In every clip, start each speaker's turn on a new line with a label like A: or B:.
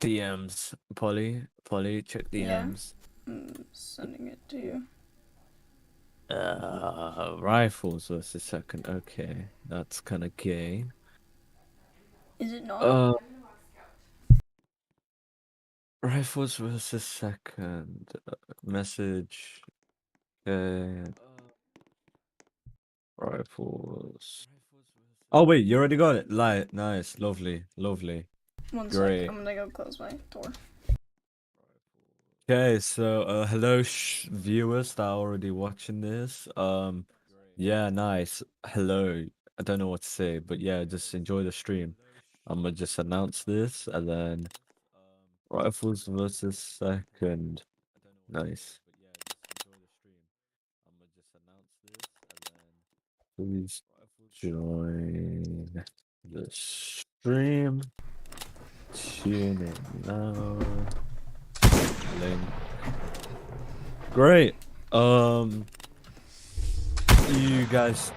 A: DMs, Polly. Polly, check
B: Yeah,
A: DMs.
B: I'm sending it to you.
A: Rifles versus second. Okay, that's kind of gay.
B: Is it not?
A: Uh, Rifles versus second. Message. Okay. Rifles. Oh wait, you already got it. Nice, lovely, lovely.
B: One sec,
A: Great.
B: I'm gonna go close my door.
A: Okay, so hello viewers that are already watching this. Yeah, nice. Hello. I don't know what to say, but yeah, just enjoy the stream. I'm gonna just announce this and then Rifles versus second. Nice. Please join the stream. Tune in now. Link. Great. You guys,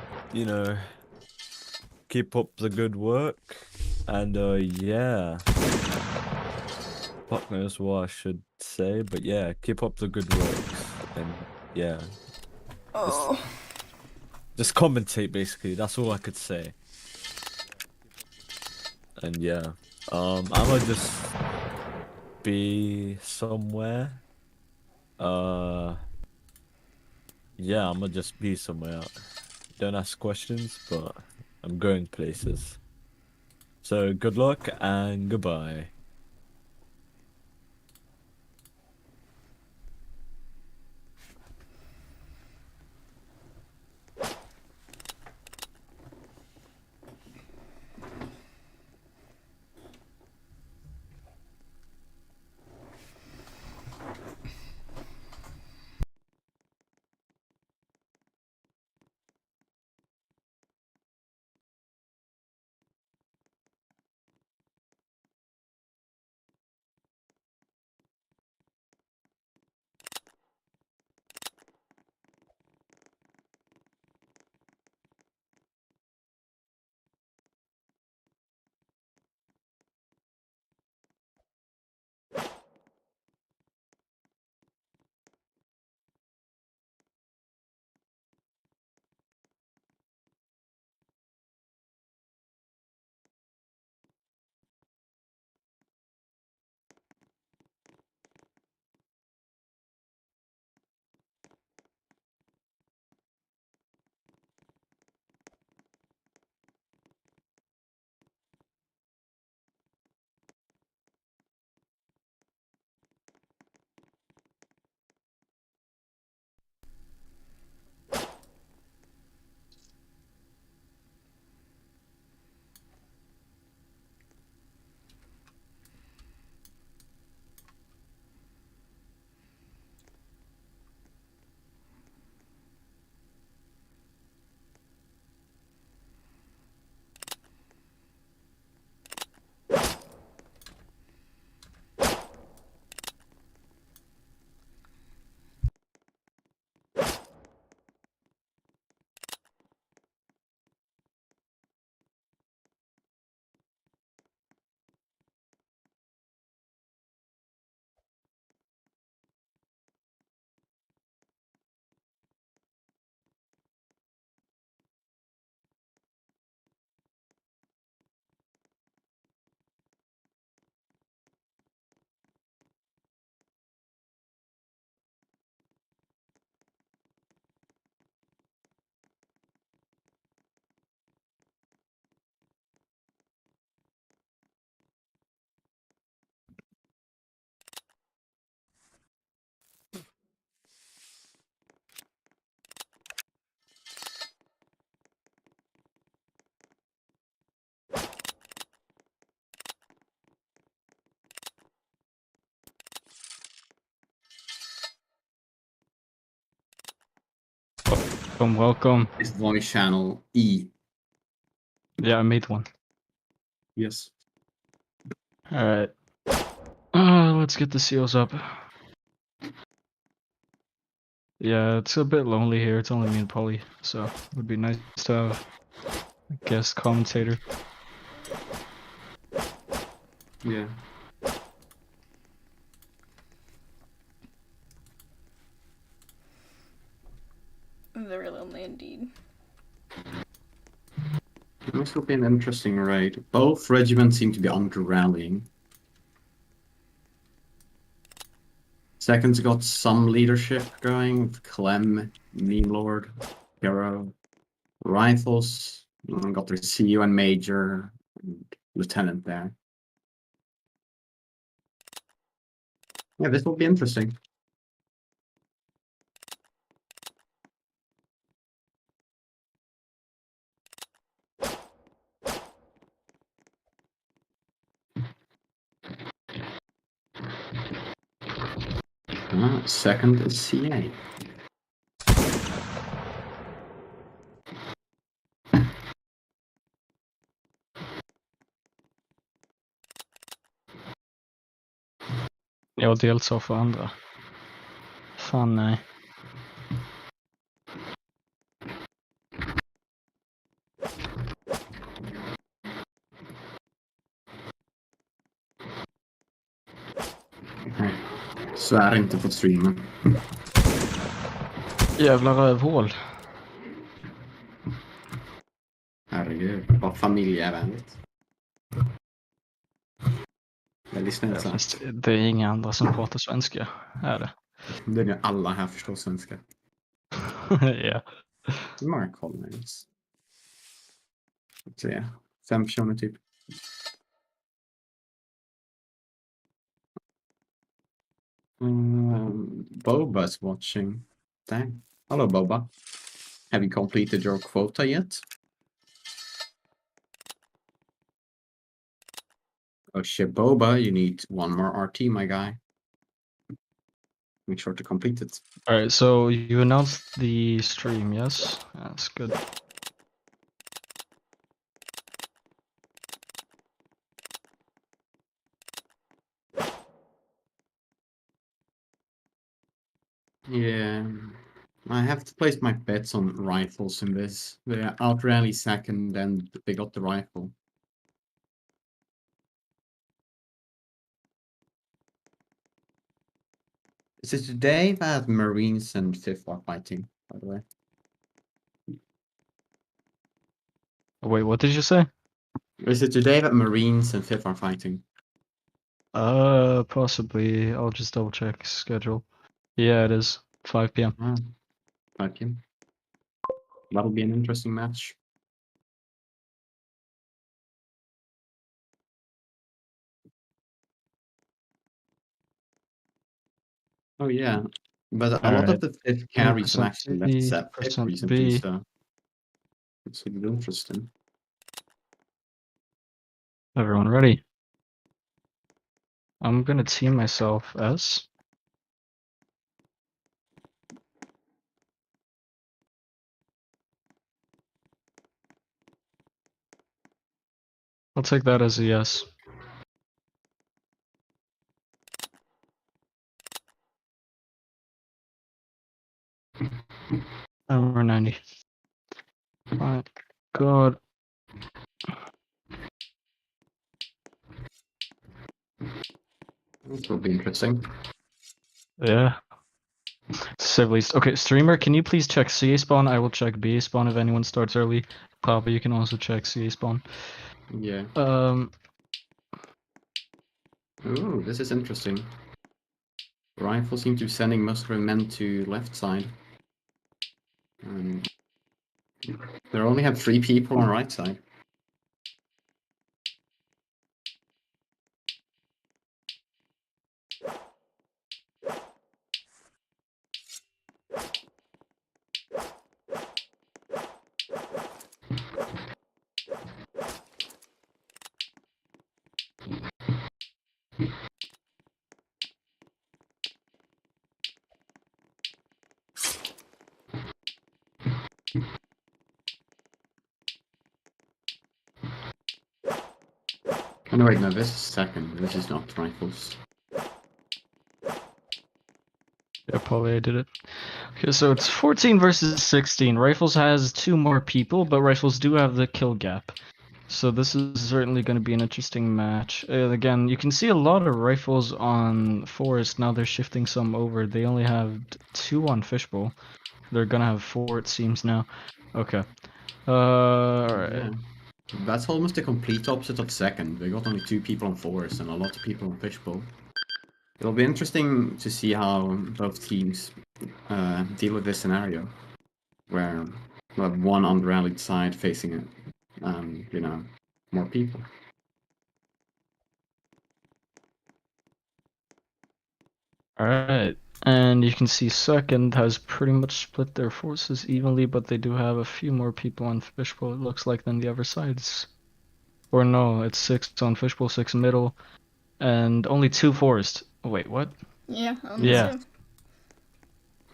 A: keep up the good work, and yeah. Fuck knows what I should say, but yeah, keep up the good work, and yeah,
B: Oh.
A: just commentate basically. That's all I could say. And yeah, I'ma just be somewhere. Yeah, I'ma just be somewhere. Don't ask questions, but I'm going places. So good luck and goodbye.
C: Welcome.
D: Is voice channel E.
C: Yeah, I made one.
D: Yes.
C: Alright. Let's get the seals up. Yeah, it's a bit lonely here. It's only me and Polly, so it would be nice to have a guest commentator.
D: Yeah.
B: Very lonely indeed.
D: This will be an interesting raid. Both regiments seem to be under rallying. Second's got some leadership going with Clem, Meme Lord, Hero. Rifles got their CU and Major and Lieutenant there. Yeah, this will be interesting. Second is CA.
C: Jag deltar för andra. Fan nej.
D: Nej. Svär inte på streamen.
C: Jävla rövhål.
D: Herregud, vad familjevänligt. Väldigt snällt så.
C: Fast det är inga andra som pratar svenska, är det?
D: Det är ju alla här förstår svenska.
C: Ja.
D: Hur många colonies? 3. 5 personer typ. Boba's watching. Dang. Hello, Boba. Have you completed your quota yet? Oh shit, Boba, you need one more RT, my guy. Make sure to complete it.
C: Alright, so you announced the stream, yes? That's good.
D: Yeah, I have to place my bets on rifles in this. They're out rally second and they got the rifle. Is it today that Marines and Fifth are fighting, by the way?
C: Wait, what did you say?
D: Is it today that Marines and Fifth are fighting?
C: Possibly. I'll just double check schedule. Yeah, it is. 5 p.m.
D: 5 p.m. That'll be an interesting match. Oh yeah, but a lot of the fifth carries have actually left Sep
C: percent
D: recently,
C: B.
D: so it's really interesting.
C: Everyone ready? I'm gonna team myself as I'll take that as a yes. We're 90. My God.
D: This will be interesting.
C: Yeah. To say the least. Okay, streamer, can you please check CA spawn? I will check B spawn if anyone starts early. Papa, you can also check CA spawn.
D: Yeah. Ooh, this is interesting. Rifle seem to be sending most of their men to left side. They only have 3 people on right side. Oh no, wait, no, this is second. This is not rifles.
C: Yeah, probably I did it. Okay, so it's 14 versus 16. Rifles has 2 more people, but Rifles do have the kill gap. So this is certainly going to be an interesting match. Again, you can see a lot of Rifles on Forest. Now they're shifting some over. They only have 2 on Fishbowl. They're gonna have 4, it seems now. Okay. Alright.
D: Yeah. That's almost the complete opposite of second. They got only 2 people on forest and a lot of people on fishbowl. It'll be interesting to see how both teams deal with this scenario, where we have one unrallied side facing it, you know, more people.
C: Alright. And you can see second has pretty much split their forces evenly, but they do have a few more people on fishbowl, it looks like, than the other sides. Or no, it's 6 on fishbowl, 6 middle, and only 2 forest. Wait, what?
B: Yeah.
C: Yeah.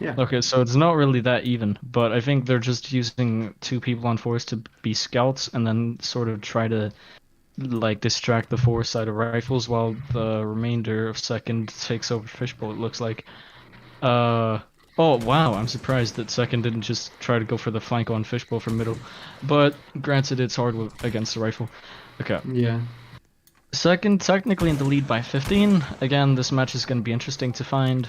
D: Yeah.
C: Okay, so it's not really that even, but I think they're just using 2 people on forest to be scouts and then sort of try to like distract the forest side of rifles while the remainder of second takes over fishbowl, it looks like. Oh wow, I'm surprised that second didn't just try to go for the flank on fishbowl from middle, but granted it's hard against the rifle. Okay.
D: Yeah.
C: Second technically in the lead by 15. Again, this match is going to be interesting to find.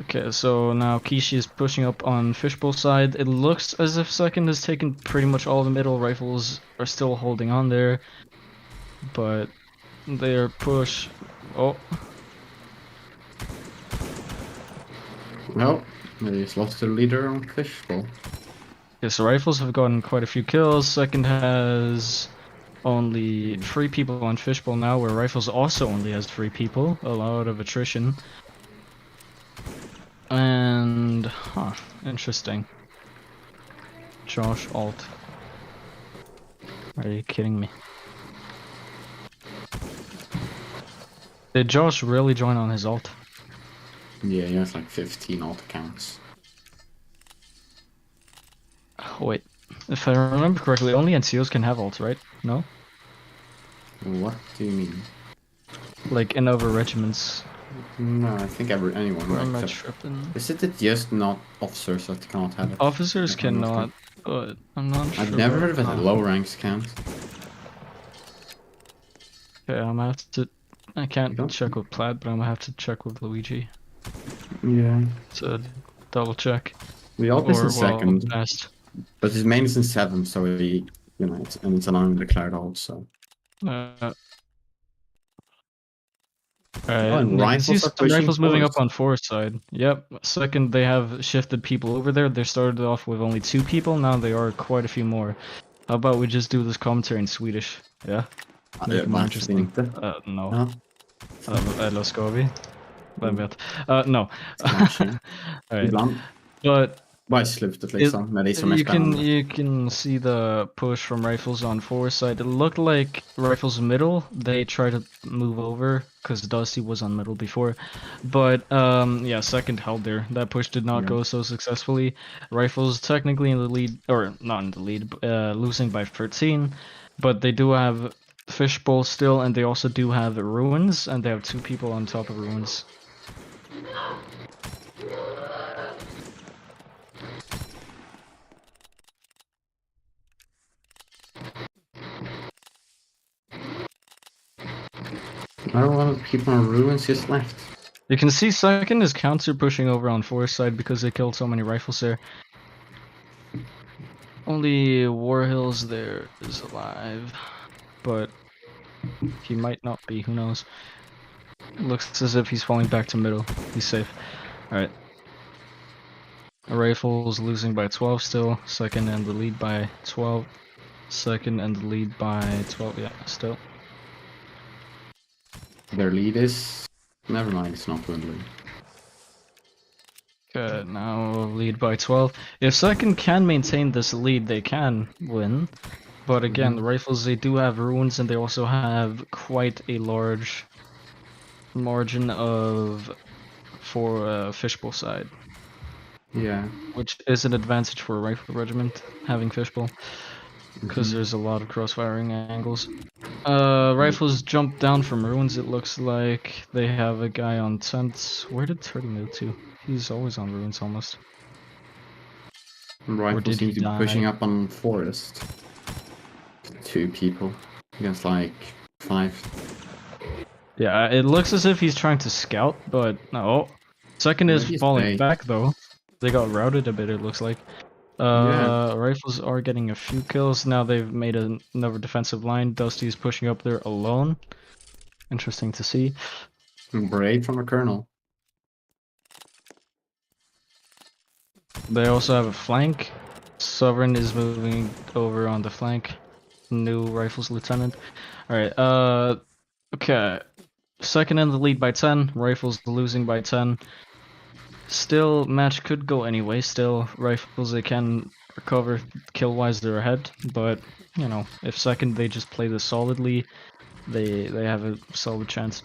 C: Okay, so now Kishi is pushing up on fishbowl side. It looks as if second has taken pretty much all the middle. Rifles are still holding on there, but their push. Oh,
D: Well, they just lost their leader on fishbowl.
C: yeah, so rifles have gotten quite a few kills. Second has only 3 people on fishbowl now, where rifles also only has 3 people. A lot of attrition. And, interesting. Josh alt. Are you kidding me? Did Josh really join on his alt?
D: Yeah, he has like 15 alt accounts.
C: Oh, wait. If I remember correctly, only NCOs can have alts, right? No?
D: What do you mean?
C: Like in other regiments.
D: No, I think anyone
C: Or
D: would
C: am I
D: accept.
C: tripping?
D: Is it just not officers that cannot have it?
C: Officers
D: Everyone else
C: cannot, but I'm not sure.
D: I've never heard of it.
C: about-
D: Low ranks can't.
C: Okay, I'm gonna have to. I can't
D: don't?
C: check with Plaid, but I'm gonna have to check with Luigi
D: Yeah.
C: to double check.
D: We all is in
C: Or, well,
D: second,
C: best.
D: but his main is in 7, so he, you know, it's an undeclared alt, so.
C: Alright,
D: and
C: you can
D: rifles
C: see
D: are
C: some
D: pushing
C: rifles moving up
D: forward.
C: on forest side. Yep. Second, they have shifted people over there. They started off with only 2 people. Now they are quite a few more. How about we just do this commentary in Swedish? Yeah. Make it more
D: Varför
C: interesting.
D: inte?
C: No.
D: Ja,
C: Eller ska vi? Vem vet? No.
D: kanske.
C: Alright.
D: Ibland.
C: But
D: Bara i slutet liksom, när det är som är spännande.
C: you can see the push from rifles on forest side. It looked like rifles middle. They tried to move over because Dusty was on middle before, but yeah, second held there. That push did not
D: Yeah.
C: go so successfully. Rifles technically in the lead, or not in the lead, losing by 13, but they do have fishbowl still, and they also do have ruins, and they have 2 people on top of ruins.
D: Not a lot of people on ruins just left.
C: You can see second is counter pushing over on forest side because they killed so many rifles there. Only Warhills there is alive, but he might not be, who knows. Looks as if he's falling back to middle. He's safe. Alright. Rifles losing by 12 still. Second and the lead by 12. Second and the lead by 12, yeah, still.
D: Their lead is... Never mind, it's not dwindling.
C: Good, now lead by 12. If second can maintain this lead, they can win. But again, the rifles, they do have ruins, and they also have quite a large margin for fishbowl side,
D: Yeah.
C: which is an advantage for a rifle regiment, having fishbowl, because there's a lot of cross-firing angles. Rifles jump down from ruins, it looks like. They have a guy on tents. Where did 30 move to? He's always on ruins, almost.
D: Rifle
C: did
D: seems
C: he
D: to be pushing
C: die?
D: up on forest. 2 people against like 5.
C: Yeah, it looks as if he's trying to scout, but no. Second is
D: Maybe he's
C: falling
D: bait.
C: back, though. They got routed a bit, it looks like.
D: Yeah.
C: Rifles are getting a few kills. Now they've made another defensive line. Dusty's pushing up there alone. Interesting to see.
D: Brave from a colonel.
C: They also have a flank. Sovereign is moving over on the flank. New Rifles Lieutenant. Alright, okay. Second in the lead by 10. Rifles losing by 10. Still, match could go anyway. Still, Rifles, they can recover. Kill-wise, they're ahead. But, you know, if second they just play this solidly, they have a solid chance.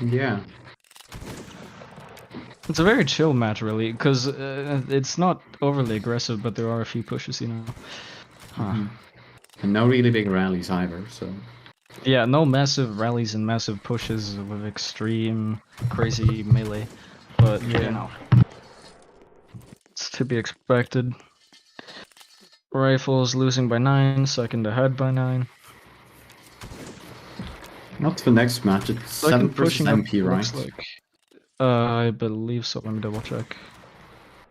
D: Yeah.
C: It's a very chill match, really, because it's not overly aggressive, but there are a few pushes, you know. Huh.
D: And no really big rallies either, so.
C: Yeah, no massive rallies and massive pushes with extreme, crazy melee, but you know, it's to be expected. Rifles losing by 9, second ahead by 9.
D: Not the next match, it's 7
C: Second
D: versus
C: pushing up,
D: MP, right?
C: looks like. I believe so, let me double check.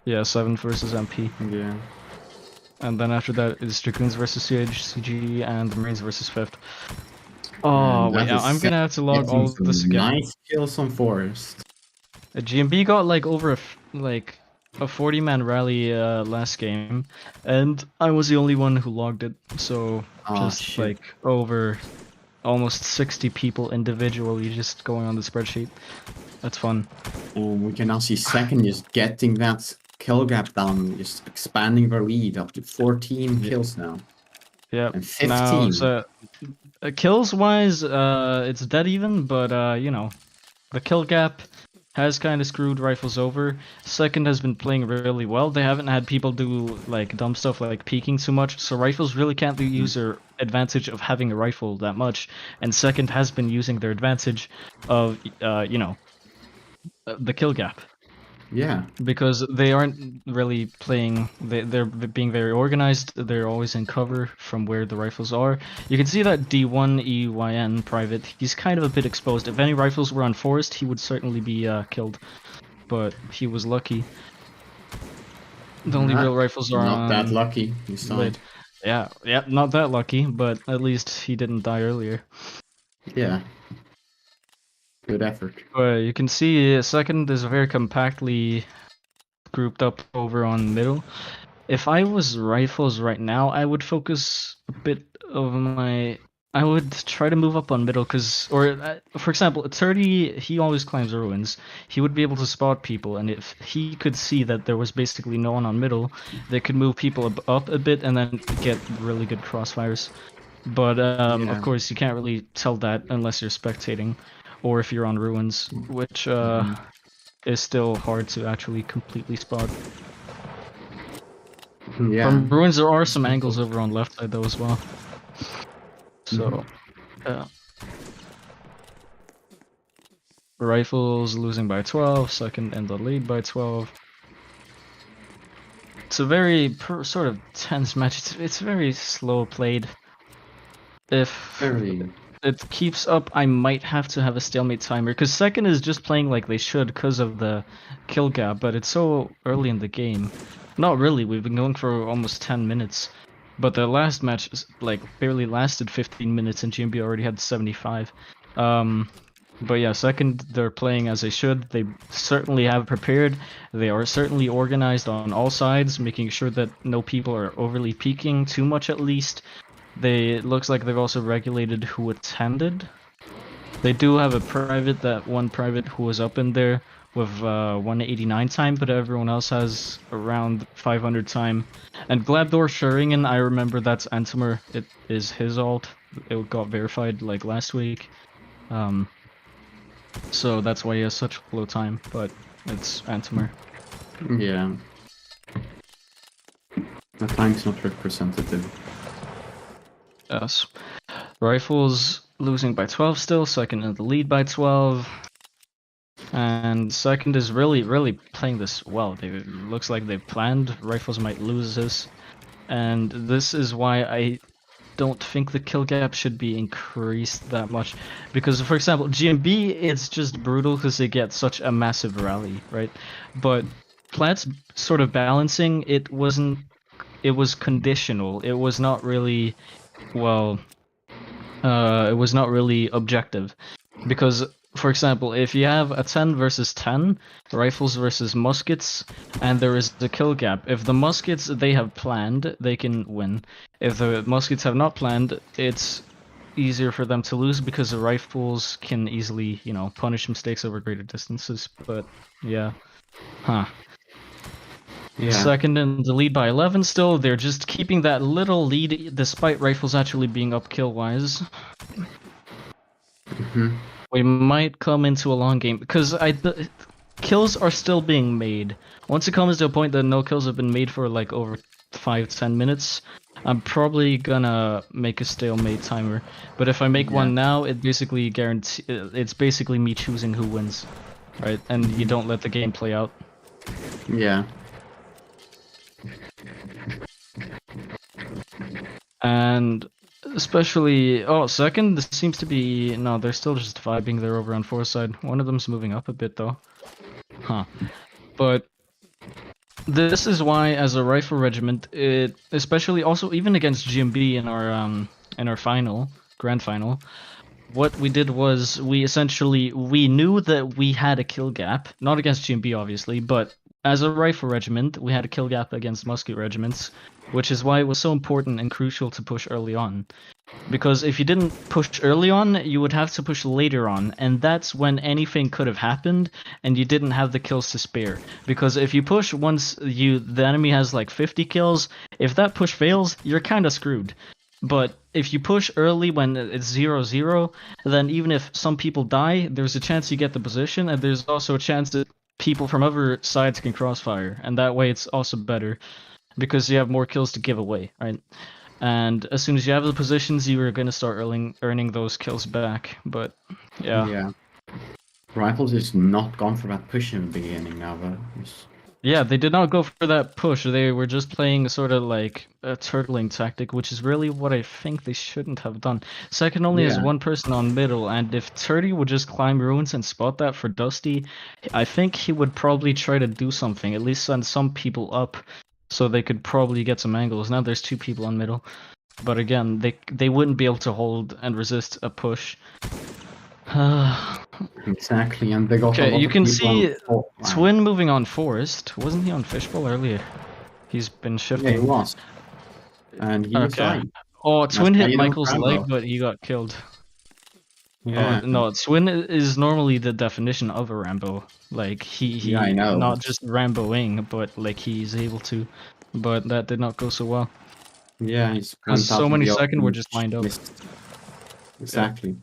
C: Yeah, 7 versus MP.
D: Yeah.
C: And then after that is Dragoons versus CG, and Marines versus 5th. Oh,
D: And
C: wait,
D: that is
C: I'm gonna have to log
D: getting
C: all of this
D: some
C: again.
D: Nice kills on Forest.
C: GMB got like over like a 40-man rally last game, and I was the only one who logged it. So
D: Oh,
C: just
D: shit.
C: like over almost 60 people individually just going on the spreadsheet. That's fun.
D: And we can now see second just getting that kill gap down, just expanding their lead up to 14 kills now.
C: Yeah.
D: And 15.
C: Now, so kills wise, it's dead even, but you know, the kill gap has kind of screwed Rifles over. Second has been playing really well. They haven't had people do like dumb stuff like peeking too much, so Rifles really can't use their advantage of having a rifle that much. And second has been using their advantage of, you know, the kill gap.
D: Yeah.
C: Because they aren't really playing, they're being very organized, they're always in cover from where the rifles are. You can see that D1EYN private, he's kind of a bit exposed. If any rifles were on Forest, he would certainly be killed. But he was lucky. The only real rifles are
D: Not
C: on...
D: that lucky. This time.
C: Wait. Yeah, not that lucky, but at least he didn't die earlier.
D: Yeah. Good effort.
C: You can see second is very compactly grouped up over on middle. If I was Rifles right now, I would focus a bit of my... I would try to move up on middle, because... Or, for example, 30, he always climbs ruins. He would be able to spot people, and if he could see that there was basically no one on middle, they could move people up a bit and then get really good crossfires. But,
D: Yeah.
C: of course, you can't really tell that unless you're spectating, or if you're on ruins, which is still hard to actually completely spot.
D: Yeah.
C: From ruins, there are some angles over on left side though as well. So, Rifles losing by 12, second in the lead by 12. It's a very sort of tense match. It's very slow played. If
D: Very.
C: it keeps up, I might have to have a stalemate timer, because second is just playing like they should because of the kill gap, but it's so early in the game. Not really, we've been going for almost 10 minutes, but the last match like barely lasted 15 minutes and GMB already had 75. But yeah, second, they're playing as they should. They certainly have prepared. They are certainly organized on all sides, making sure that no people are overly peeking, too much at least. It looks like they've also regulated who attended. They do have a private, that one private who was up in there with 189 time, but everyone else has around 500 time. And Glabdor Shuringen, I remember that's Antimer. It is his ult. It got verified like last week. So that's why he has such low time, but it's Antimer.
D: Yeah. The time's not representative.
C: Yes. Rifles losing by 12 still, second in the lead by 12. And second is really playing this well. It looks like they planned Rifles might lose this. And this is why don't think the kill gap should be increased that much, because for example, GMB it's just brutal because they get such a massive rally, right? But Plat's sort of balancing, it wasn't. It was conditional. It was not really, well, it was not really objective, because for example, if you have a 10 versus 10 rifles versus muskets and there is the kill gap, if the muskets they have planned, they can win. If the muskets have not planned, it's easier for them to lose because the rifles can easily, you know, punish mistakes over greater distances. But yeah,
D: Yeah.
C: second in the lead by 11 still. They're just keeping that little lead despite rifles actually being up kill wise.
D: Mhm.
C: We might come into a long game because kills are still being made. Once it comes to a point that no kills have been made for like over 5-10 minutes, I'm probably gonna make a stalemate timer. But if I make one now, it basically it's basically me choosing who wins, right? And you don't let the game play out.
D: Yeah.
C: And especially, second, this seems to be, no, they're still just vibing there over on four side. One of them's moving up a bit though. But this is why, as a rifle regiment, it, especially also even against GMB in our grand final, what we did was we knew that we had a kill gap, not against GMB obviously, but as a rifle regiment, we had a kill gap against musket regiments, which is why it was so important and crucial to push early on. Because if you didn't push early on, you would have to push later on, and that's when anything could have happened, and you didn't have the kills to spare. Because if you push once the enemy has like 50 kills, if that push fails, you're kind of screwed. But if you push early when it's 0-0, then even if some people die, there's a chance you get the position, and there's also a chance that people from other sides can crossfire, and that way it's also better because you have more kills to give away, right? And as soon as you have the positions, you are going to start earning those kills back. But yeah.
D: Yeah. Rifles is not gone for that push in the beginning now, but
C: Yeah, they did not go for that push. They were just playing sort of like a turtling tactic, which is really what I think they shouldn't have done. Second only has one person on middle, and if 30 would just climb ruins and spot that for Dusty, I think he would probably try to do something, at least send some people up, so they could probably get some angles. Now there's 2 people on middle, but again, they wouldn't be able to hold and resist a push.
D: Exactly, and they got.
C: Okay, you can see
D: wow.
C: Twin moving on Forest. Wasn't he on Fishbowl earlier? He's been shifting.
D: Yeah, he was. And he was
C: Okay.
D: dying.
C: Oh, Twin
D: why
C: hit
D: you don't
C: Michael's
D: Rambo.
C: leg, but he got killed.
D: Yeah.
C: No, Twin is normally the definition of a Rambo. Like he
D: Yeah, I know.
C: not just Ramboing, but like he's able to. But that did not go so well.
D: Yeah, he's
C: Because
D: went out
C: so
D: in
C: many
D: the
C: second
D: open,
C: were just lined up.
D: missed. Exactly.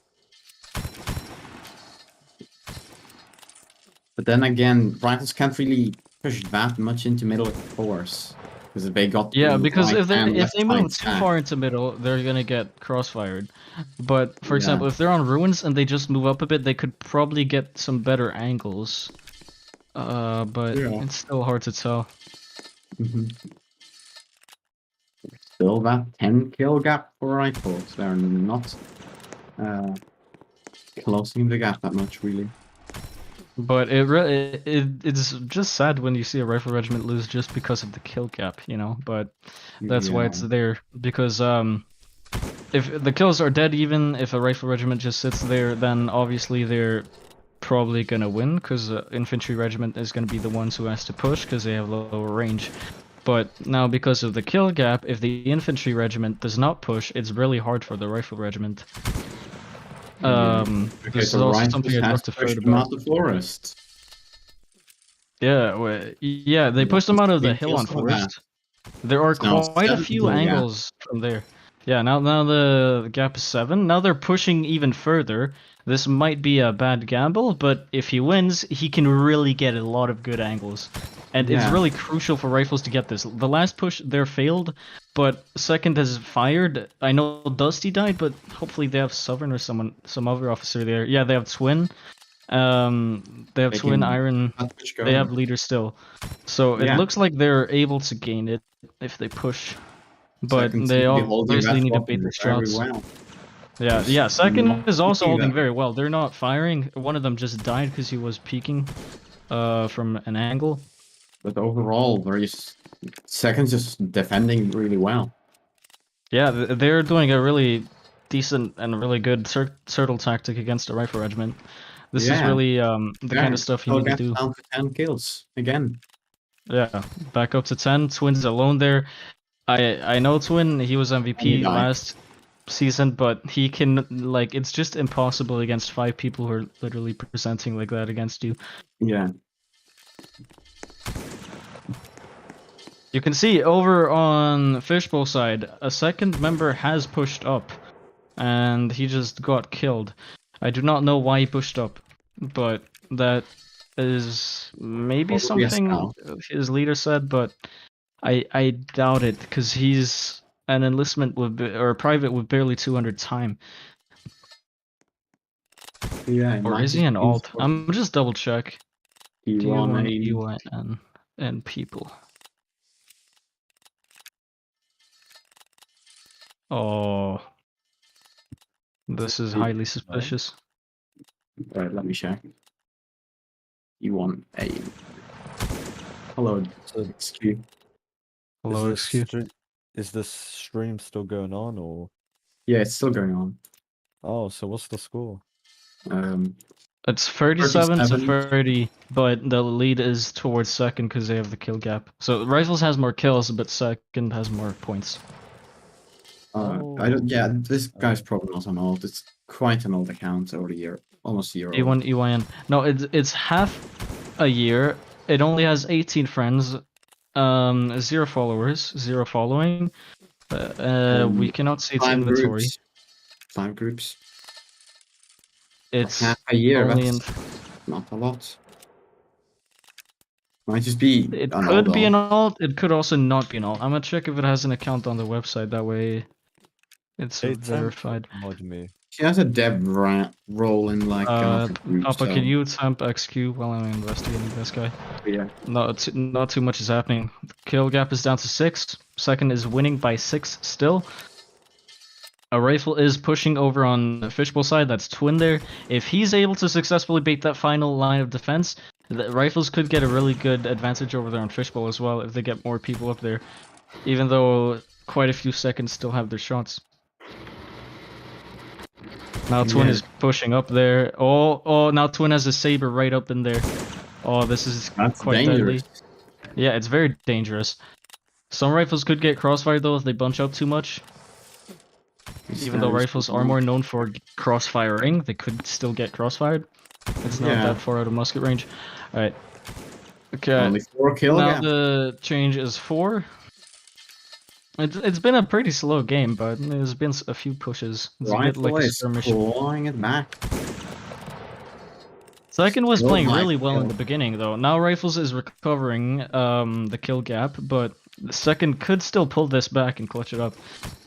D: But then again, rifles can't really push that much into middle force because they got.
C: Yeah,
D: the
C: because
D: right
C: if they
D: and left
C: move
D: side
C: too
D: stack.
C: far into middle, they're gonna get crossfired. But for
D: Yeah.
C: example, if they're on ruins and they just move up a bit, they could probably get some better angles. But
D: Yeah.
C: it's still hard to tell.
D: Mhm. Still that 10 kill gap for rifles. They're not closing the gap that much, really.
C: But it's just sad when you see a rifle regiment lose just because of the kill gap, you know. But that's why it's there, because if the kills are dead even, if a rifle regiment just sits there, then obviously they're probably gonna win, because infantry regiment is gonna be the ones who has to push because they have lower range. But now because of the kill gap, if the infantry regiment does not push, it's really hard for the rifle regiment.
D: Okay,
C: This is
D: so
C: also
D: rifles
C: something I'd
D: has
C: love to
D: pushed
C: heard
D: them
C: about.
D: out the forest.
C: Yeah, yeah, they pushed them out of the
D: Big
C: hill on
D: kills for that.
C: Forest. There are
D: Now
C: quite a
D: 7
C: few
D: kill gap.
C: angles from there. Yeah, now the gap is 7. Now they're pushing even further. This might be a bad gamble, but if he wins, he can really get a lot of good angles. And it's
D: Yeah.
C: really crucial for rifles to get this. The last push there failed, but second has fired. I know Dusty died, but hopefully they have Sovereign or some other officer there. Yeah, they have Twin. They have
D: They
C: Twin,
D: can
C: Iron.
D: let push
C: They have
D: go.
C: leader still. So it
D: Yeah.
C: looks like they're able to gain it if they push. but
D: Second
C: they
D: seem to be holding
C: obviously
D: that
C: need to
D: weapon
C: beat the
D: very
C: shots.
D: well.
C: Yeah,
D: Just
C: yeah. Second
D: not
C: is also
D: peeking
C: holding
D: that.
C: very well. They're not firing. One of them just died because he was peeking, from an angle.
D: But overall, Second's just defending really well.
C: Yeah, they're doing a really decent and really good turtle tactic against a rifle regiment. This is
D: Yeah.
C: really the kind of stuff you
D: Kill
C: need to
D: gap
C: do.
D: down to 10 kills again.
C: Yeah, back up to 10. Twin's alone there. I know Twin. He was
D: And he
C: MVP
D: died.
C: last season, but he can like it's just impossible against 5 people who are literally presenting like that against you.
D: Yeah.
C: You can see over on Fishbowl side, a second member has pushed up, and he just got killed. I do not know why he pushed up, but that is maybe
D: Probably a
C: something
D: scout.
C: his leader said, but I doubt it because he's an enlistment with or a private with barely 200 time.
D: Yeah. it
C: Or
D: might
C: is he
D: just
C: an
D: be
C: alt?
D: for
C: I'm just double check.
D: P1
C: D1
D: aim.
C: EYN and people. Oh, this is highly suspicious.
D: Right, let me check. E1 aim. Hello,
A: So
D: XQ.
C: Hello,
A: is
C: excuse.
A: is this stream still going on, or?
D: Yeah, it's still going on.
A: Oh, so what's the score?
C: It's 37 to
D: 37.
C: 30, but the lead is towards second because they have the kill gap. So Rifles has more kills, but second has more points.
D: I don't. Yeah, this guy's probably not an old. It's quite an old account over a year, almost a year old.
C: E1 EYN. No, it's half a year. It only has 18 friends, 0 followers, 0 following. We cannot see its
D: 5
C: inventory.
D: groups. 5 groups.
C: It's
D: Half a year.
C: only
D: That's not a lot. Might just be
C: It
D: an
C: could
D: old
C: be an
D: alt.
C: alt. It could also not be an alt. I'm gonna check if it has an account on the website. That way, it's
A: Hey,
C: verified.
A: mod me.
D: She has a dev role in like another group.
C: Papa,
D: so,
C: can you temp XQ while I'm investigating this guy?
D: Yeah.
C: Not too much is happening. Kill gap is down to 6. Second is winning by 6 still. A rifle is pushing over on the Fishbowl side. That's Twin there. If he's able to successfully bait that final line of defense, the Rifles could get a really good advantage over there on Fishbowl as well if they get more people up there. Even though quite a few seconds still have their shots. Now Twin
D: Yeah.
C: is pushing up there. Oh, now Twin has a saber right up in there. Oh, this is
D: That's
C: quite
D: dangerous.
C: deadly. Yeah, it's very dangerous. Some Rifles could get crossfired though if they bunch up too much. Even though Rifles are more known for crossfiring, they could still get crossfired. It's not
D: Yeah.
C: that far out of musket range. Alright. Okay.
D: Only 4 kill
C: Now
D: gap.
C: the change is 4. It's been a pretty slow game, but there's been a few pushes. It's a bit
D: Rifle
C: like a
D: is
C: skirmish.
D: clawing it back.
C: Second was
D: Still
C: playing
D: might
C: really well in
D: kill.
C: the beginning, though. Now Rifles is recovering the kill gap, but the second could still pull this back and clutch it up.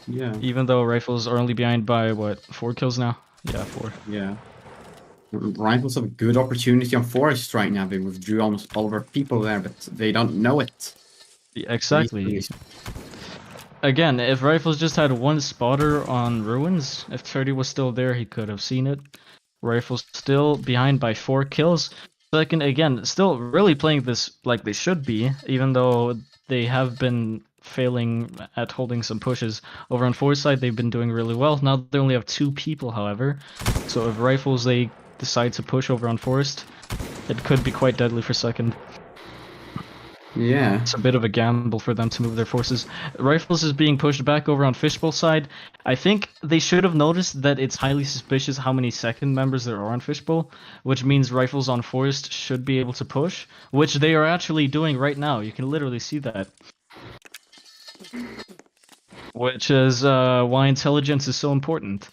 D: Yeah.
C: Even though Rifles are only behind by, what, 4 kills now? Yeah, 4.
D: Yeah. Rifles have a good opportunity on Forest right now. They withdrew almost all of our people there, but they don't know it.
C: Yeah, exactly. Again, if Rifles just had one spotter on Ruins, if 30 was still there, he could have seen it. Rifles still behind by 4 kills. Second, again, still really playing this like they should be, even though they have been failing at holding some pushes. Over on Forest side, they've been doing really well. Now they only have 2 people, however. So if Rifles, they decide to push over on Forest, it could be quite deadly for second.
D: Yeah.
C: It's a bit of a gamble for them to move their forces. Rifles is being pushed back over on Fishbowl side. I think they should have noticed that it's highly suspicious how many second members there are on Fishbowl, which means Rifles on Forest should be able to push, which they are actually doing right now. You can literally see that. Which is why intelligence is so important.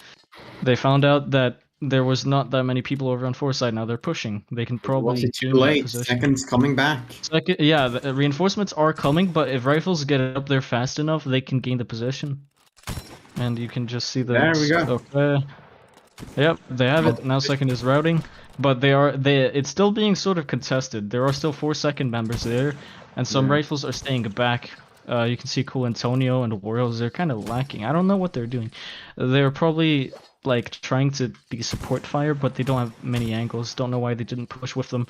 C: They found out that there was not that many people over on Forest side. Now they're pushing. They can
D: Was
C: probably
D: it too
C: gain that
D: late?
C: position.
D: Second's coming back.
C: Second, yeah, the reinforcements are coming, but if Rifles get up there fast enough, they can gain the position. And you can just see the.
D: There we go.
C: Okay. Yep, they have it. Now second is routing, but it's still being sort of contested. There are still 4 second members there, and some
D: Yeah.
C: Rifles are staying back You can see Cool Antonio and Warriors. They're kind of lacking. I don't know what they're doing. They're probably like trying to be support fire, but they don't have many angles. Don't know why they didn't push with them.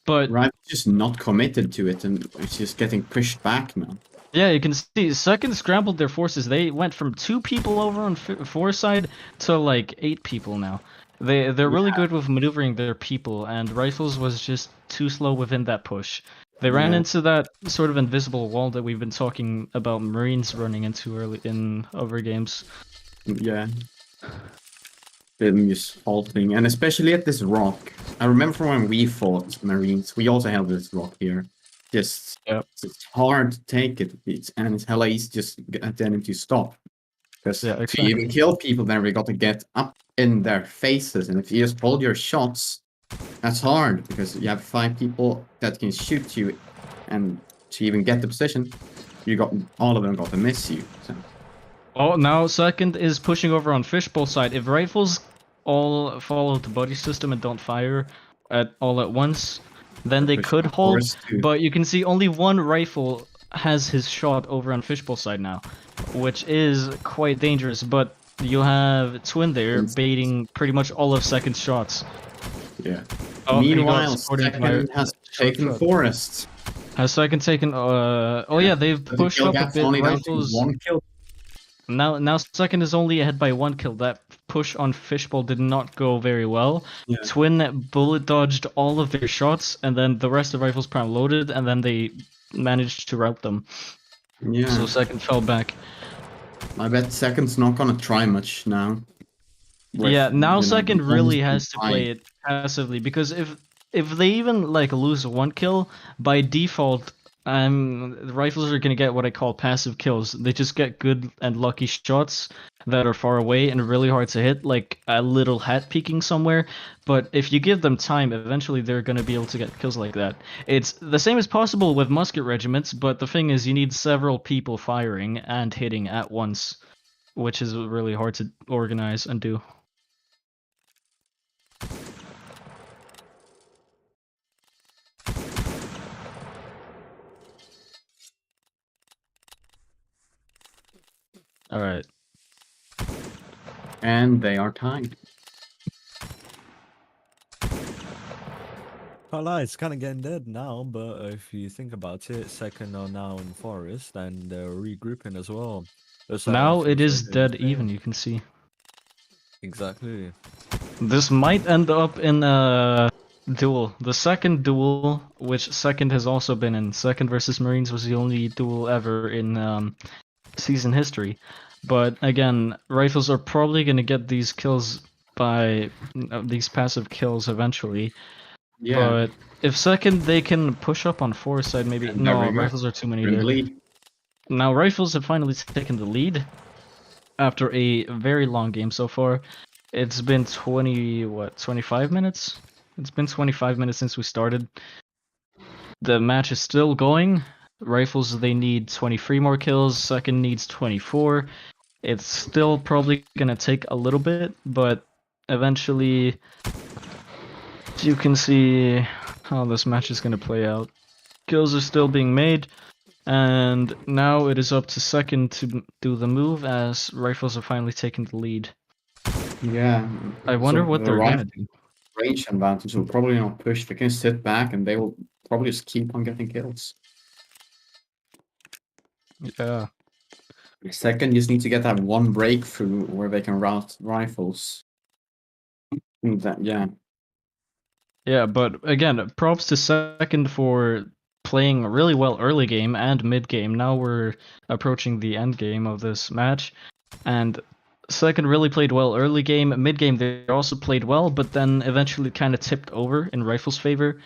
C: But
D: Right, just not committed to it, and it's just getting pushed back now.
C: yeah, you can see Second scrambled their forces. They went from 2 people over on four side to like 8 people now. They're really good with maneuvering their people, and Rifles was just too slow within that push. They ran
D: Yeah.
C: into that sort of invisible wall that we've been talking about Marines running into early in other games.
D: Yeah. Them just halting, and especially at this rock. I remember from when we fought Marines, we also held this rock here. Just
C: Yep.
D: it's hard to take it, and it's hella easy just get them to stop. Because
C: Yeah,
D: to
C: exactly.
D: even kill people, then we got to get up in their faces, and if you just hold your shots, that's hard because you have 5 people that can shoot you, and to even get the position, you got all of them got to miss you. So.
C: Oh, now Second is pushing over on Fishbowl side. If Rifles all follow the buddy system and don't fire all at once, then they
D: Push
C: could
D: the
C: hold.
D: forest too.
C: But you can see only one rifle has his shot over on Fishbowl side now, which is quite dangerous. But you have Twin there
D: Twins.
C: baiting pretty much all of Second's shots.
D: Yeah.
C: Oh, he got
D: Meanwhile,
C: supported by
D: Second has
C: short
D: taken
C: shot.
D: forest.
C: Has Second taken? Oh yeah, they've
D: But the
C: pushed
D: kill
C: up a
D: gap's
C: bit.
D: only down to
C: Rifles.
D: 1 kill.
C: Now Second is only ahead by 1 kill. That push on Fishbowl did not go very well.
D: Yeah.
C: Twin bullet dodged all of their shots, and then the rest of Rifles prime loaded, and then they managed to rout them.
D: Yeah.
C: So Second fell back.
D: I bet Second's not gonna try much now.
C: Yeah, now Second
D: the
C: really
D: bombs
C: has to
D: can
C: play
D: fight.
C: it passively, because if they even like lose 1 kill, by default, the Rifles are gonna get what I call passive kills. They just get good and lucky shots that are far away and really hard to hit, like a little hat peeking somewhere. But if you give them time, eventually they're gonna be able to get kills like that. It's the same as possible with musket regiments, but the thing is, you need several people firing and hitting at once, which is really hard to organize and do. All right.
D: And they are tied.
A: Can't lie, it's kind of getting dead now, but if you think about it, Second are now in forest and they're regrouping as well. Looks like
C: Now
A: everything's
C: it is
A: going
C: dead
A: okay.
C: even, you can see.
A: Exactly.
C: This might end up in a duel. The second duel, which Second has also been in. Second versus Marines was the only duel ever in season history. But again, Rifles are probably going to get these kills by these passive kills eventually.
D: Yeah.
C: But if Second, they can push up on forest side maybe.
D: And there
C: No,
D: we go.
C: Rifles are too many
D: We're in the
C: there.
D: lead.
C: Now Rifles have finally taken the lead after a very long game so far. It's been 25 minutes? It's been 25 minutes since we started. The match is still going. Rifles, they need 23 more kills. Second needs 24. It's still probably gonna take a little bit, but eventually you can see how this match is gonna play out. Kills are still being made, and now it is up to Second to do the move as Rifles are finally taking the lead.
D: Yeah.
C: I wonder
D: So
C: what
D: the
C: they're
D: right
C: gonna do.
D: range advantage will probably not push. They can sit back and they will probably just keep on getting kills.
C: Yeah.
D: Second just need to get that one breakthrough where they can rout Rifles. Yeah.
C: Yeah, but again, props to Second for playing really well early game and mid game. Now we're approaching the end game of this match, and Second really played well early game. Mid game they also played well, but then eventually kind of tipped over in Rifles' favor.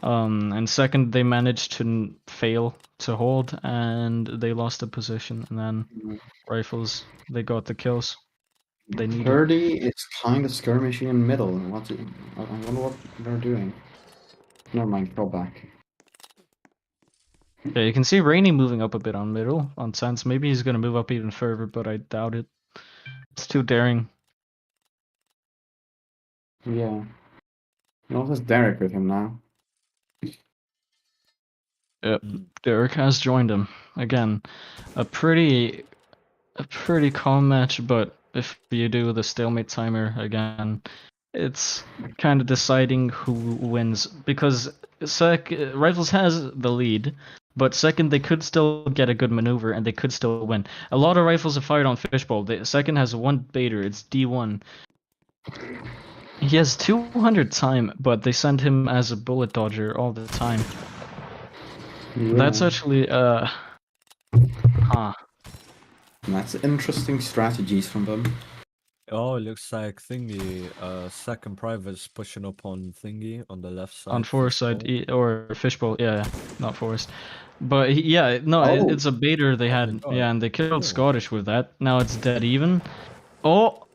C: And Second they managed to fail to hold, and they lost the position. And then Rifles they got the kills they needed.
D: 30 is kind of skirmishing in middle. I wonder what they're doing. Never mind, go back.
C: Yeah, you can see Rainy moving up a bit on middle on Sense. Maybe he's gonna move up even further, but I doubt it. It's too daring.
D: Yeah. He also has Derek with him now.
C: Yep,
A: Mm.
C: Derek has joined him again. A pretty calm match, but if you do the stalemate timer again, it's kind of deciding who wins because Rifles has the lead, but second they could still get a good maneuver and they could still win. A lot of Rifles have fired on Fishbowl. The second has one baiter. It's D1. He has 200 time, but they send him as a bullet dodger all the time. That's
D: Yeah.
C: actually
D: That's interesting strategies from them.
A: Oh, it looks like thingy. Second private is pushing up on thingy on the left side.
C: on forest side
A: Fishbowl.
C: or Fishbowl, yeah, not forest. But no,
D: Oh.
C: it's a baiter they
A: Oh my
C: had,
A: God.
C: yeah, and they killed
A: Oh.
C: Scottish with that. Now it's dead even. Oh,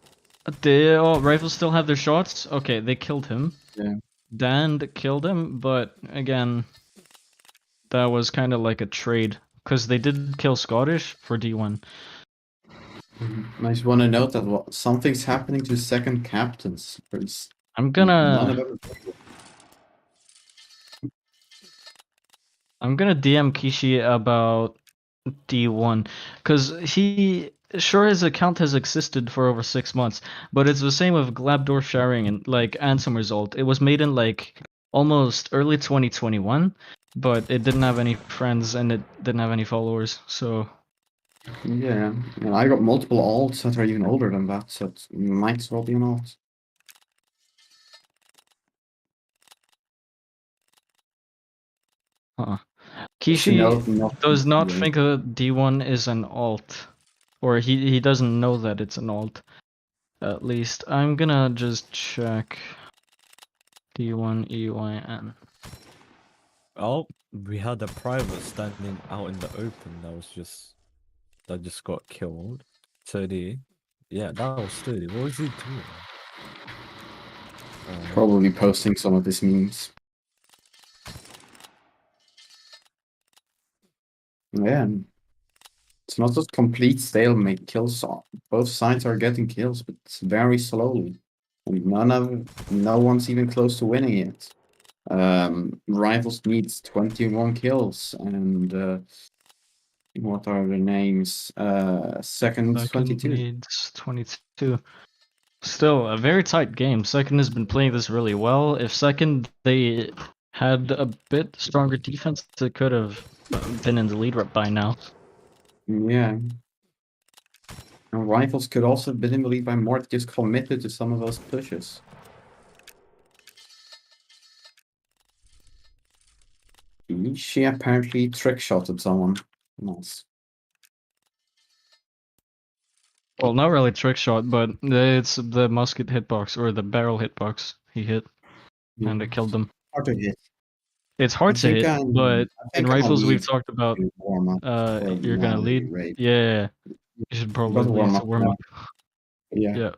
C: Rifles still have their shots. Okay, they killed him.
D: Yeah.
C: Dan killed him, but again, that was kind of like a trade because they did kill Scottish for D1.
D: I just want to note that something's happening to second captains. There's
C: I'm
D: none of
C: gonna
D: them.
C: DM Kishi about D1 because sure his account has existed for over 6 months, but it's the same with Glabdorf sharing and like Ansem Result. It was made in like almost early 2021, but it didn't have any friends and it didn't have any followers. So
D: Yeah, and I got multiple alts that are even older than that, so it might as well be an alt.
C: Kishi
D: Not
C: does not
D: yeah.
C: think that D1 is an alt, or he doesn't know that it's an alt. At least I'm gonna just check D1 EYN.
A: Oh, we had a private standing out in the open. That just got killed. 30. Yeah, that was 30. What was he doing?
D: Probably posting some of these memes. Yeah, it's not just complete stalemate kills. Both sides are getting kills, but it's very slowly. And no one's even close to winning yet. Rivals needs 21 kills, and what are the names? Second 22.
C: Needs 22. Still a very tight game. Second has been playing this really well. If second they had a bit stronger defense, they could have been in the lead by now.
D: Yeah. And Rivals could also have been in the lead by more, just committed to some of those pushes. She apparently trick-shotted someone. Nice.
C: Well, not really trick shot, but it's the musket hitbox or the barrel hitbox he hit, and it killed them.
D: Hard to hit.
C: It's hard to hit, but in rifles we've
D: leave
C: talked about.
D: to warm up for
C: You're gonna
D: Natalie
C: lead.
D: raid.
C: Yeah, you should probably
D: Gotta warm
C: lead to
D: up
C: warm
D: now.
C: up.
D: Yeah.
C: Yeah.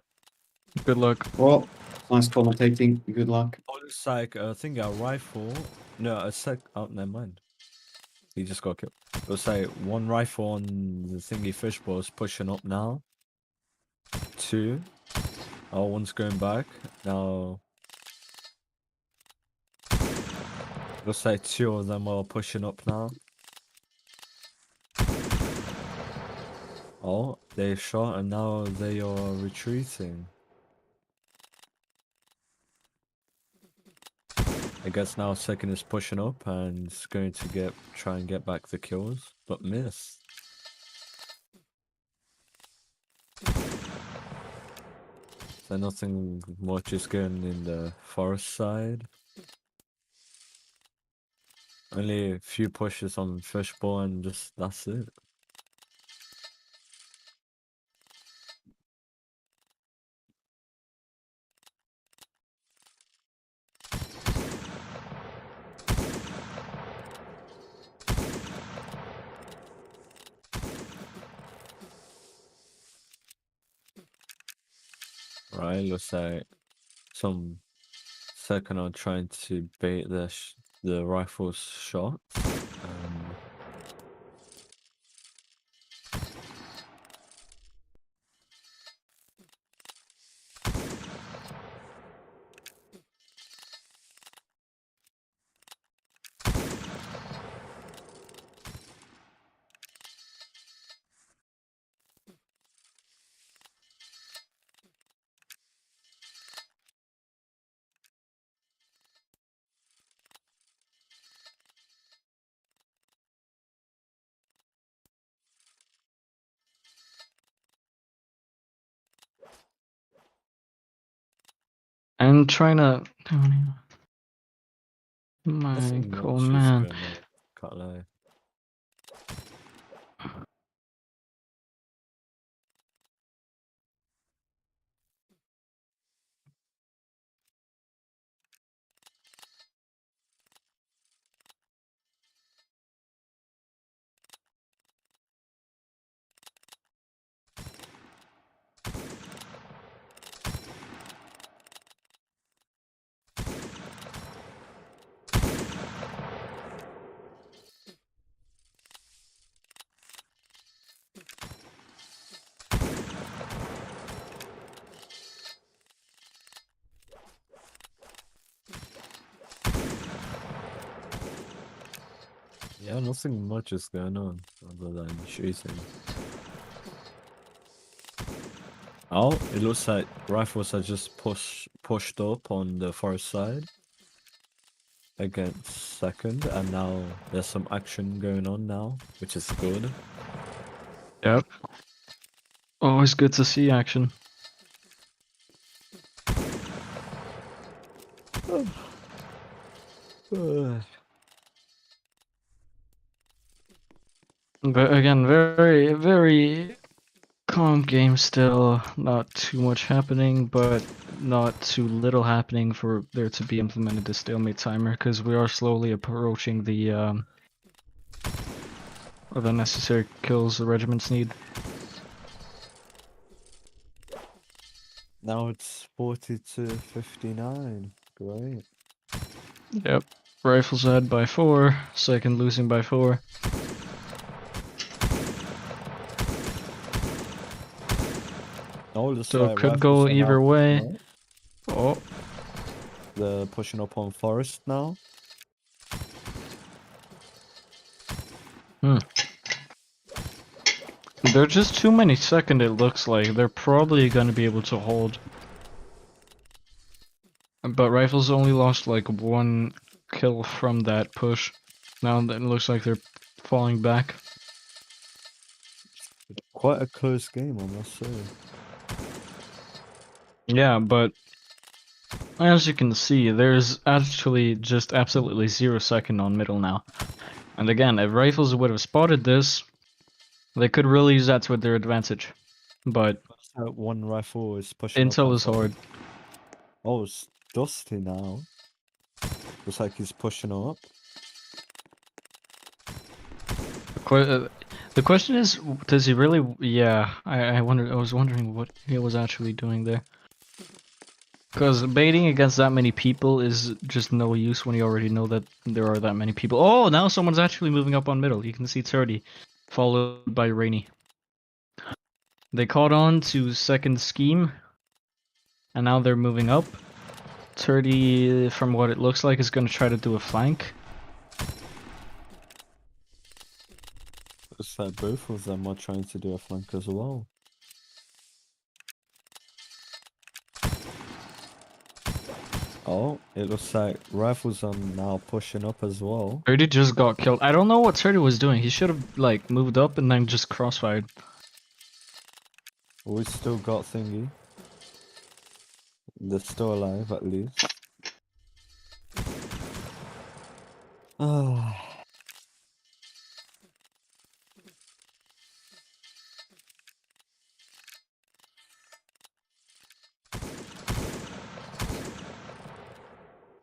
C: Good luck.
D: Well, nice commentating. Good luck.
A: Oh, looks like I think a rifle. No, a sec. Oh, never mind. He just got killed. Looks like one rifle on the thingy fishbowl is pushing up now. 2. Oh, one's going back now. Looks like 2 of them are pushing up now. Oh, they shot and now they are retreating. I guess now second is pushing up and is going to try and get back the kills, but miss. So nothing much is going in the forest side. Only a few pushes on fishbowl and just that's it. Right, looks like some second are trying to bait the rifle's shot.
C: And trying to.
A: Nothing
C: Michael,
A: much is
C: man.
A: going on. Can't lie. Yeah, nothing much is going on other than shooting. Oh, it looks like rifles are just pushed up on the forest side against second, and now there's some action going on now, which is good.
C: Yep. Always good to see action. But again, very, very calm game still. Not too much happening, but not too little happening for there to be implemented a stalemate timer, because we are slowly approaching the necessary kills the regiments need.
A: Now it's 40 to 59. Great.
C: Yep. Rifles ahead by 4, second losing by 4.
A: Oh, looks
C: So
A: like
C: it could
A: rifles
C: go
A: are now
C: either way.
A: pushing up.
C: Oh,
A: They're pushing up on forest now.
C: there are just too many second, it looks like. They're probably gonna be able to hold. But Rifles only lost like 1 kill from that push. Now it looks like they're falling back.
A: Quite a close game, I must say.
C: Yeah, but as you can see, there's actually just absolutely 0 second on middle now. And again, if Rifles would have spotted this, they could really use that to their advantage. But
A: One rifle is pushing up
C: intel
A: on
C: is hard.
A: Oh, it's Dusty now. Looks like he's pushing up.
C: The question is, does he really? Yeah, I was wondering what he was actually doing there. Because baiting against that many people is just no use when you already know that there are that many people. Oh, now someone's actually moving up on middle. You can see 30, followed by Rainy. They caught on to second scheme, and now they're moving up. 30, from what it looks like, is going to try to do a flank.
A: Looks like both of them are trying to do a flank as well. Oh, it looks like rifles are now pushing up as well.
C: 30 just got killed. I don't know what 30 was doing. He should have like moved up and then just crossfired.
A: We still got thingy. They're still alive at least. Ah.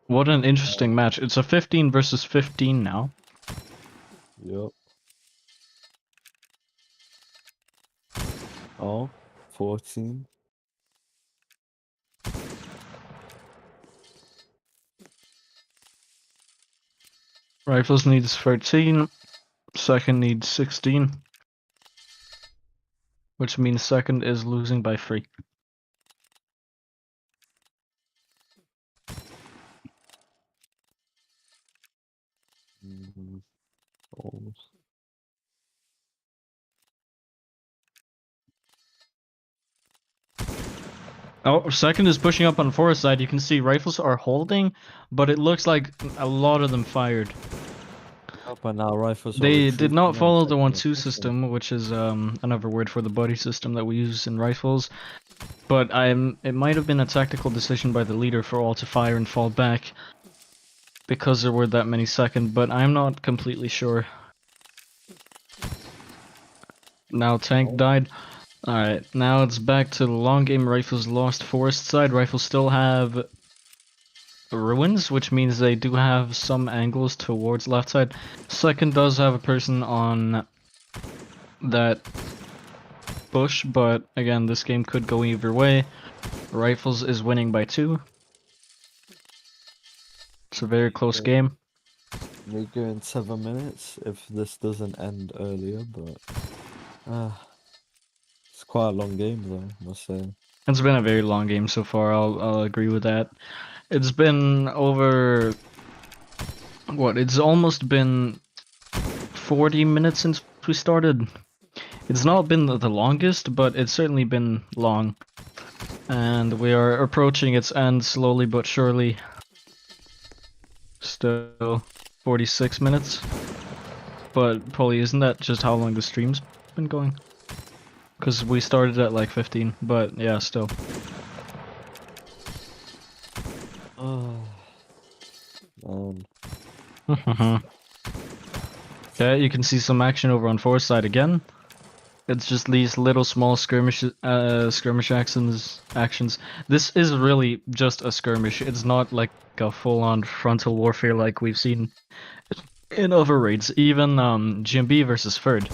C: What an interesting match. It's a 15 versus 15 now.
A: Yup. Oh, 14.
C: Rifles needs 13. Second needs 16. Which means second is losing by 3.
A: Almost.
C: Oh, second is pushing up on forest side. You can see rifles are holding, but it looks like a lot of them fired.
A: Up and now rifles are
C: They did
A: retreating
C: not
A: and
C: follow the
A: taking
C: 1-2
A: their
C: system, which is another word for the buddy system that we use in rifles. But it might have been a tactical decision by the leader for all to fire and fall back because there were that many second, but I'm not completely sure. Now tank died. Alright, now it's back to the long game. Rifles lost forest side. Rifles still have ruins, which means they do have some angles towards left side. Second does have a person on that bush, but again, this game could go either way. Rifles is winning by 2. It's a very close game.
A: We go in 7 minutes if this doesn't end earlier, but it's quite a long game though, I must say.
C: It's been a very long game so far, I'll agree with that. It's been over... what, it's almost been 40 minutes since we started. It's not been the longest, but it's certainly been long. And we are approaching its end slowly but surely. Still 46 minutes. But Polly, isn't that just how long the stream's been going? Because we started at like 15, but yeah, still.
A: Oh, man.
C: Okay, you can see some action over on forest side again. It's just these little small skirmish actions. This is really just a skirmish. It's not like a full-on frontal warfare like we've seen in other raids. Even GMB versus Ferd.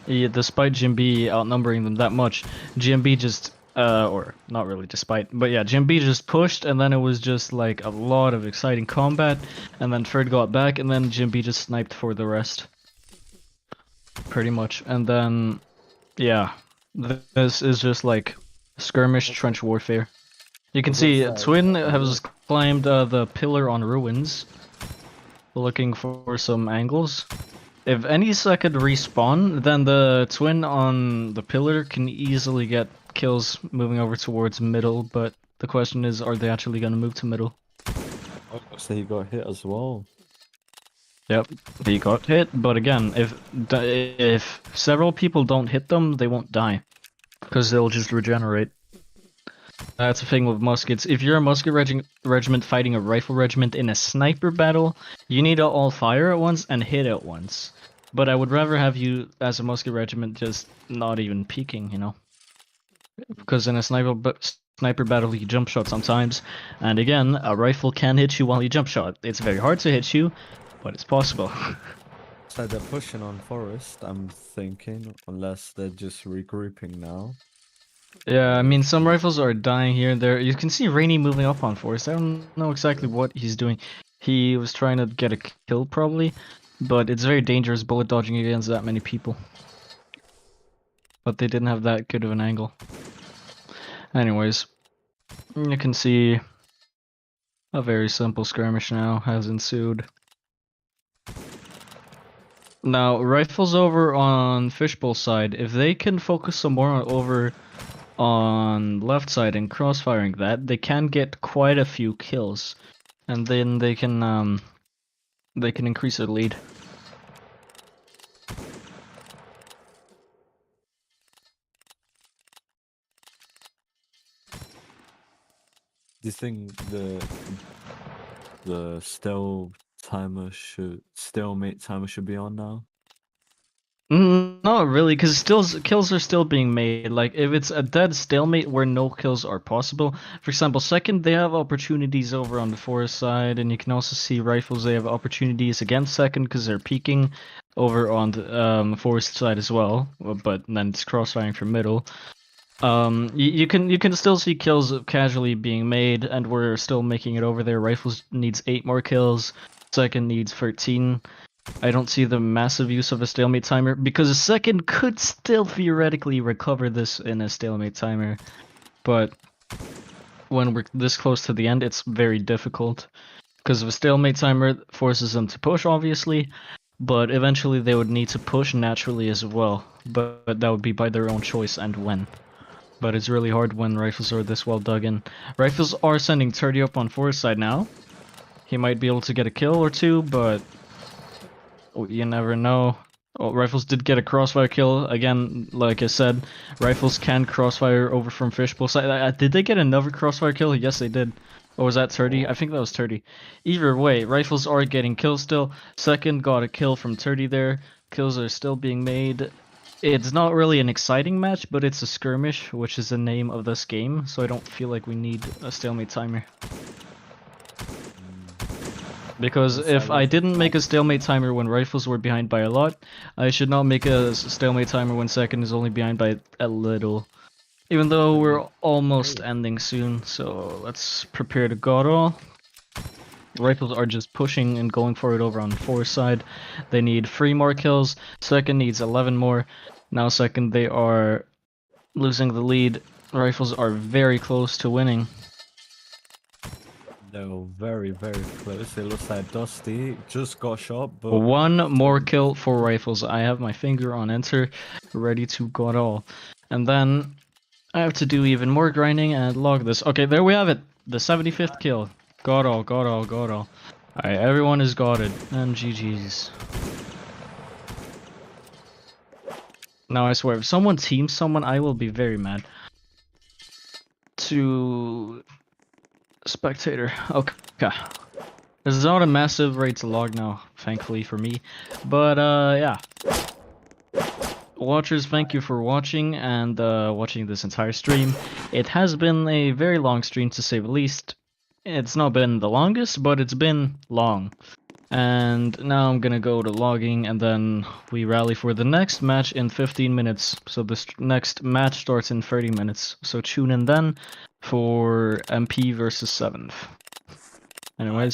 C: Despite GMB outnumbering them that much, GMB just or not really despite, but yeah, GMB just pushed, and then it was just like a lot of exciting combat, and then Ferd got back, and then GMB just sniped for the rest. Pretty much, and then yeah, this is just like skirmish trench warfare. You can see Twin has climbed the pillar on ruins, looking for some angles. If any second respawn, then the Twin on the pillar can easily get kills moving over towards middle, but the question is, are they actually going to move to middle?
A: So he got hit as well.
C: Yep, he got hit, but again, if several people don't hit them, they won't die, because they'll just regenerate. That's the thing with muskets. If you're a musket regiment fighting a rifle regiment in a sniper battle, you need to all fire at once and hit at once. But I would rather have you, as a musket regiment, just not even peeking, you know? Because in a sniper battle, you jump shot sometimes, and again, a rifle can hit you while you jump shot. It's very hard to hit you, but it's possible.
A: So they're pushing on forest, I'm thinking, unless they're just regrouping now.
C: Yeah, I mean, some rifles are dying here and there. You can see Rainy moving up on forest. I don't know exactly what he's doing. He was trying to get a kill, probably, but it's very dangerous bullet dodging against that many people. But they didn't have that good of an angle. Anyways, you can see a very simple skirmish now has ensued. Now, rifles over on Fishbowl side, if they can focus some more over on left side and crossfiring that, they can get quite a few kills, and then they can increase their lead.
A: Do you think the stalemate timer should be on now?
C: Not really, because kills are still being made. Like, if it's a dead stalemate where no kills are possible, for example, second, they have opportunities over on the forest side, and you can also see rifles, they have opportunities against second because they're peeking over on the forest side as well, but then it's crossfiring from middle. You can still see kills casually being made, and we're still making it over there. Rifles needs 8 more kills, second needs 13. I don't see the massive use of a stalemate timer, because a second could still theoretically recover this in a stalemate timer, but when we're this close to the end, it's very difficult, because a stalemate timer forces them to push, obviously, but eventually they would need to push naturally as well, but that would be by their own choice and when. But it's really hard when rifles are this well dug in. Rifles are sending 30 up on forest side now. He might be able to get a kill or two, but You never know. Oh, Rifles did get a crossfire kill. Again, like I said, Rifles can crossfire over from Fishbowl side. Did they get another crossfire kill? Yes, they did. Or was that 30? I think that was 30. Either way, Rifles are getting kills still. Second got a kill from 30 there. Kills are still being made. It's not really an exciting match, but it's a skirmish, which is the name of this game, so I don't feel like we need a stalemate timer. Because if I didn't make a stalemate timer when Rifles were behind by a lot, I should not make a stalemate timer when second is only behind by a little. Even though we're almost ending soon, so let's prepare to god all. Rifles are just pushing and going for it over on Forest side. They need 3 more kills. Second needs 11 more. Now second they are losing the lead. Rifles are very close to winning.
A: No, very, very close. It looks like Dusty just got shot, but
C: 1 more kill for Rifles. I have my finger on enter, ready to god all. And then I have to do even more grinding and log this. Okay, there we have it. The 75th kill. God all, god all, god all. Alright, everyone is godded. And GG's. Now I swear, if someone teams someone, I will be very mad. To spectator. Okay. This is not a massive raid to log now, thankfully for me. But yeah. Watchers, thank you for watching and watching this entire stream. It has been a very long stream to say the least. It's not been the longest, but it's been long. And now I'm gonna go to logging and then we rally for the next match in 15 minutes. So this next match starts in 30 minutes. So tune in then for MP versus 7th. Anyways.